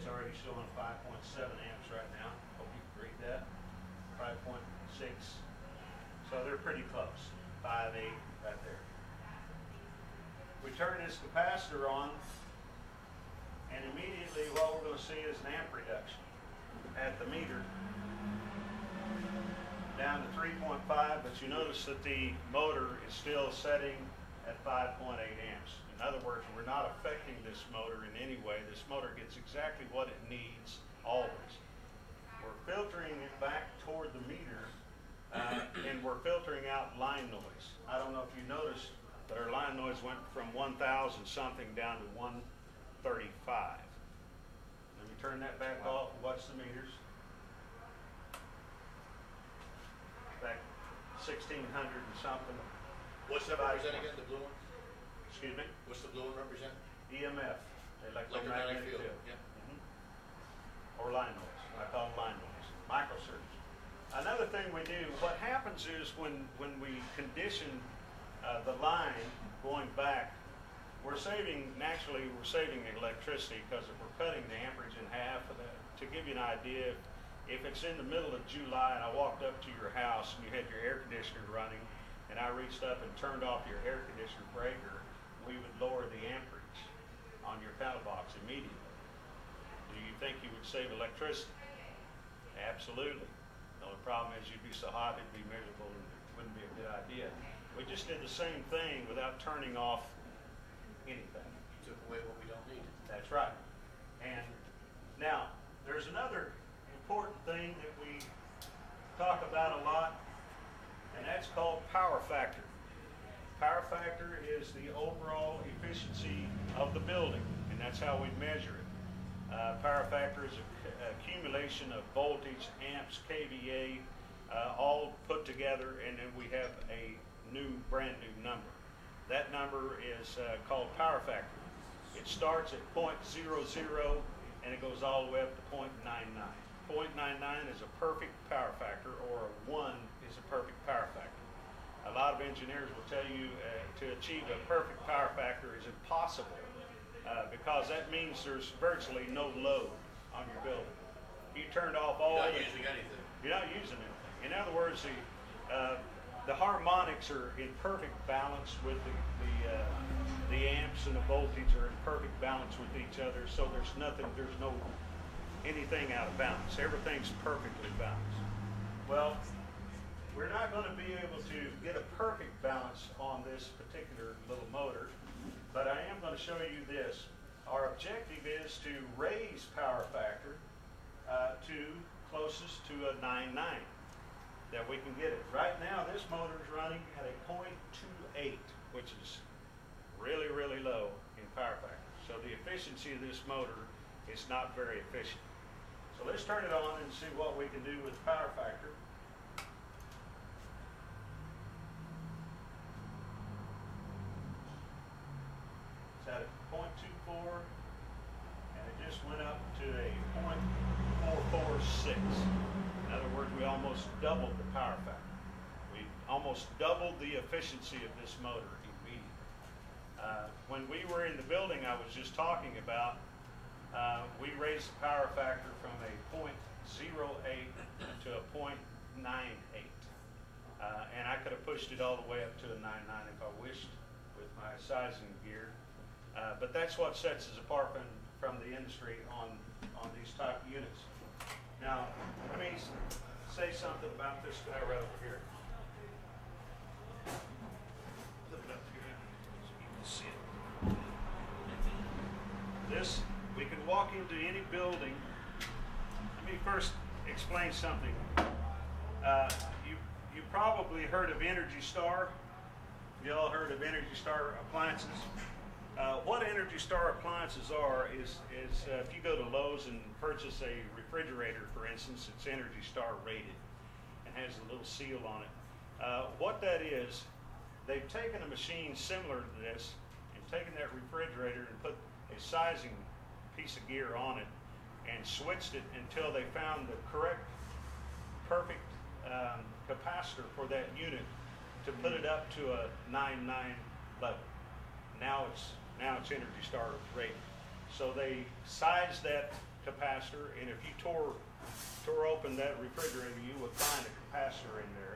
It's already showing 5.7 amps right now. Hope you can read that. 5.6. So they're pretty close. 5.8 right there. We turn this capacitor on, and immediately what we're going to see is an amp reduction at the meter down to 3.5, but you notice that the motor is still setting at 5.8 amps. In other words, we're not affecting this motor in any way. This motor gets exactly what it needs always. We're filtering it back toward the meter, and we're filtering out line noise. I don't know if you noticed, but our line noise went from 1,000 something down to 135. Let me turn that back off and watch the meters. Back 1,600 and something. What's that represent again, the blue one? Excuse me? What's the blue one represent? EMF, electromagnetic field. Yeah. Or line noise. I call it line noise. Microsurge. Another thing we do, what happens is when we condition the line going back, naturally we're saving electricity because if we're cutting the amperage in half, to give you an idea, if it's in the middle of July and I walked up to your house and you had your air conditioner running and I reached up and turned off your air conditioner breaker, we would lower the amperage on your panel box immediately. Do you think you would save electricity? Absolutely. The only problem is you'd be so hot it'd be miserable and it wouldn't be a good idea. We just did the same thing without turning off anything. Took away what we don't need. That's right. And now, there's another important thing that we talk about a lot, and that's called power factor. Power factor is the overall efficiency of the building, and that's how we measure it. Power factor is an accumulation of voltage, amps, kVA, all put together, and then we have a brand new number. That number is called power factor. It starts at 0.00 and it goes all the way up to 0.99. 0.99 is a perfect power factor, or a 1 is a perfect power factor. A lot of engineers will tell you to achieve a perfect power factor is impossible because that means there's virtually no load on your building. You turned off all You're not using anything. You're not using anything. In other words, the harmonics are in perfect balance with the amps, and the voltage are in perfect balance with each other, so there's no anything out of balance. Everything's perfectly balanced. Well, we're not going to be able to get a perfect balance on this particular little motor, but I am going to show you this. Our objective is to raise power factor to closest to a 9.9 that we can get it. Right now, this motor is running at a 0.28, which is really, really low in power factor. So the efficiency of this motor is not very efficient. So let's turn it on and see what we can do with power factor. It's at a 0.24, and it just went up to a 0.446. In other words, we almost doubled the power factor. We almost doubled the efficiency of this motor immediately. When we were in the building I was just talking about, we raised the power factor from a 0.08 to a 0.98. And I could have pushed it all the way up to a 9.9 if I wished with my sizing gear. But that's what sets us apart from the industry on these type of units. Now, let me say something about this guy right over here. Look it up here so you can see it. This, we can walk into any building. Let me first explain something. You probably heard of Energy Star. You all heard of Energy Star appliances. What Energy Star appliances are is if you go to Lowe's and purchase a refrigerator, for instance, it's Energy Star rated and has a little seal on it. What that is, they've taken a machine similar to this and taken that refrigerator and put a sizing piece of gear on it and switched it until they found the correct, perfect capacitor for that unit to put it up to a 9.9 level. Now it's Energy Star rated. So they sized that capacitor, and if you tore open that refrigerator, you would find a capacitor in there,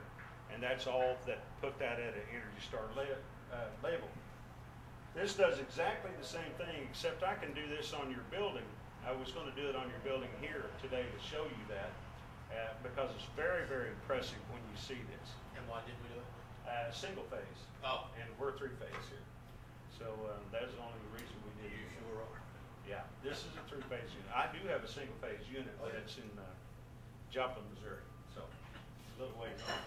and that's all that put that at an Energy Star label. This does exactly the same thing, except I can do this on your building. I was going to do it on your building here today to show you that, because it's very, very impressive when you see this. And why didn't we do it? Single phase. Oh. And we're 3-phase here. So that's the only reason we did it. You sure are. Yeah, this is a 3-phase unit. I do have a single phase unit, but it's in Joplin, Missouri. So it's a little ways off.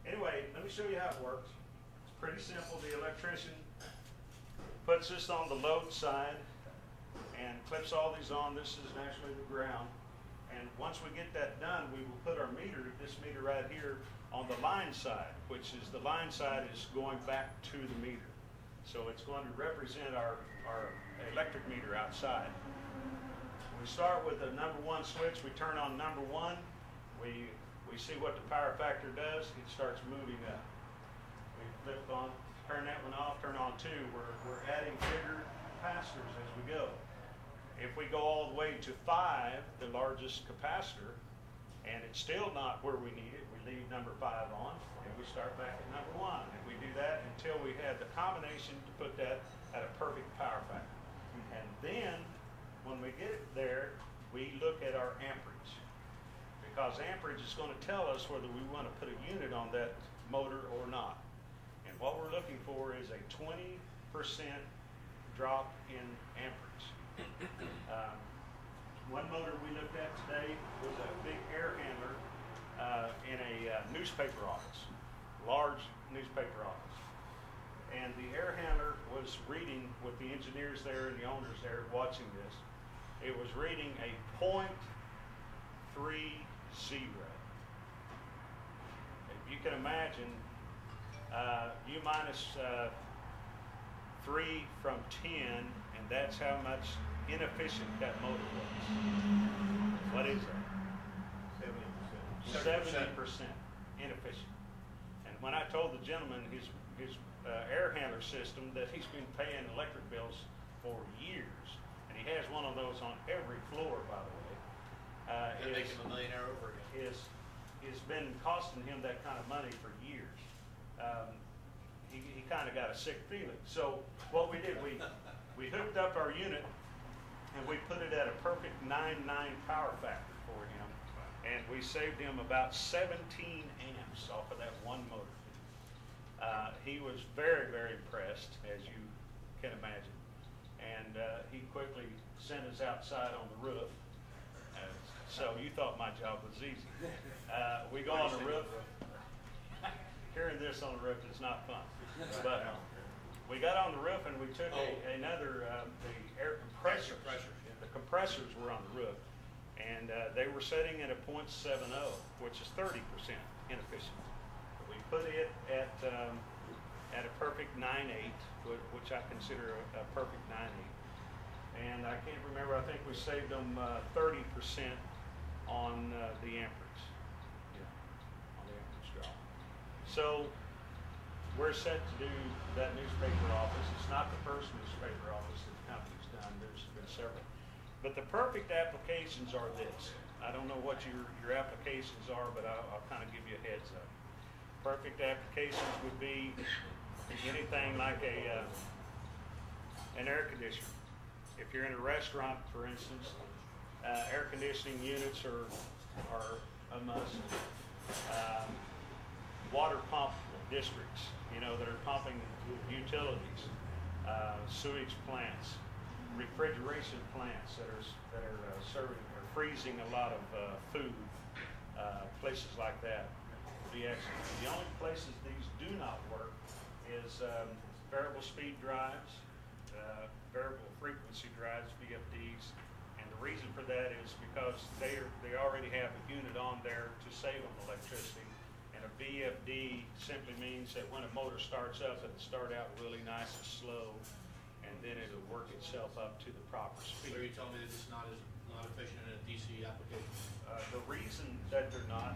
Anyway, let me show you how it works. It's pretty simple. The electrician puts this on the load side and clips all these on. This is naturally the ground. And once we get that done, we will put our meter, this meter right here, on the line side, which is the line side is going back to the meter. So it's going to represent our electric meter outside. We start with the number 1 switch. We turn on number 1. We see what the power factor does. It starts moving up. We flip on, turn that one off, turn on 2. We're adding bigger capacitors as we go. If we go all the way to 5, the largest capacitor, and it's still not where we need it, we leave number 5 on, and we start back at number 1. And we do that until we have the combination to put that at a perfect power factor. And then, when we get it there, we look at our amperage. Because amperage is going to tell us whether we want to put a unit on that motor or not. And what we're looking for is a 20% drop in amperage. One motor we looked at today was a big air handler in a newspaper office, large newspaper office. And the air handler was reading, with the engineers there and the owners there watching this, it was reading a .30. If you can imagine, U minus 3 from 10, and that's how much inefficient that motor was. What is that? 70% inefficient. And when I told the gentleman his air handler system that he's been paying electric bills for years, and he has one of those on every floor, by the way, And make him a millionaire over again. It's been costing him that kind of money for years. He kind of got a sick feeling. So what we did, we hooked up our unit and we put it at a perfect 9.9 power factor for him, and we saved him about 17 amps off of that one motor. He was very, very impressed, as you can imagine, and he quickly sent us outside on the roof. So you thought my job was easy. We go on the roof. Carrying this on the roof is not fun. But we got on the roof and we took another, the air compressors. The compressors were on the roof. And they were setting at a .70, which is 30% inefficient. We put it at a perfect 9.8, which I consider a perfect 9.8. And I can't remember, I think we saved them 30% on the amperage. Yeah, on the amperage drop. So we're set to do that newspaper office. It's not the first newspaper office that the company's done. There's been several. But the perfect applications are this. I don't know what your applications are, but I'll kind of give you a heads up. Perfect applications would be anything like an air conditioner. If you're in a restaurant, for instance, air conditioning units are a must. Water pump districts, that are pumping utilities, sewage plants, refrigeration plants that are serving or freezing a lot of food, places like that would be excellent. The only places these do not work is variable speed drives, variable frequency drives, VFDs, and the reason for that is because they already have a unit on there to save them electricity, and a VFD simply means that when a motor starts up, it'll start out really nice and slow, and then it'll work itself up to the proper speed. So you tell me that it's not efficient in a DC application? The reason that they're not